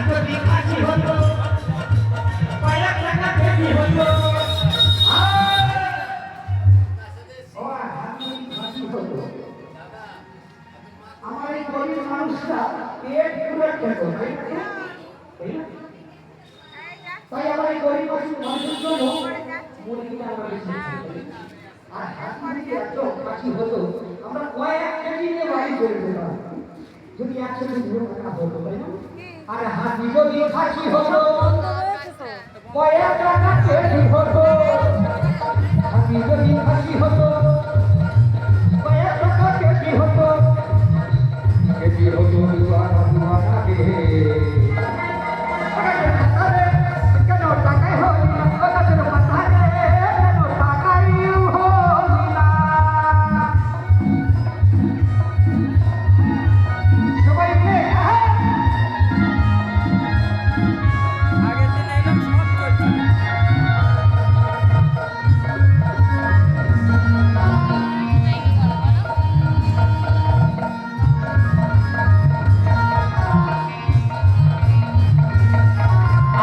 যদি কাশি হতো কয়েক টাকা বেশি হতো আমার এই গরিব মানুষটা পেট পুরো খেত তাই আমার এই গরিব মানুষের জন্য মুরগিটা আমরা বেশি আর হাতি যদি এত কাশি হতো আমরা কয়েক কেজি নিয়ে বাড়ি চলে যেতাম যদি একসাথে পুরো টাকা হতো তাই না আর হাতি যদি কাশি হতো কয়েক টাকা কেজি হতো হাতি যদি কাশি হতো কয়েক টাকা কেজি হতো কেজি হতো দুয়ারা দুয়ারাকে কেন টাকাই হলি না কথা কেন কথা রে কেন টাকাই হলি না সবাই মিলে আগের দিন এলাম সব চলছে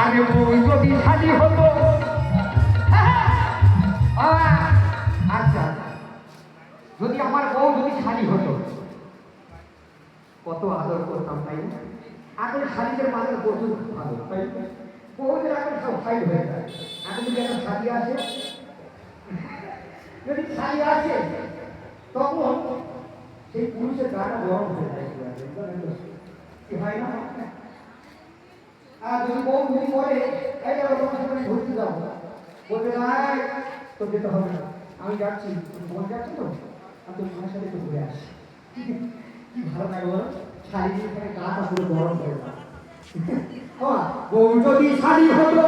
আরে বই যদি শাদি হতো আচ্ছা যদি আমার বউ যদি শাদি হতো কত আদর করতাম তাই না এখন শাড়িদের মাদের প্রচুর ভালো তাই বহুদের এখন সব ফাইল হয়ে যায় এখন যদি এখন শাড়ি আছে যদি শাড়ি আছে তখন সেই পুরুষের গাটা গরম হয়ে যায় কি হয় না আর যদি বউ যদি বলে এই যাবো তোমার সাথে ঘুরতে যাবো বলবে না তো যেতে হবে না আমি যাচ্ছি বোন যাচ্ছি তো আমি তোমার সাথে একটু ঘুরে আসি কি ভালো লাগে বলো শাড়ি দিয়ে গাটা পুরো গরম হয়ে যায় বউ যদি শাড়ি হতো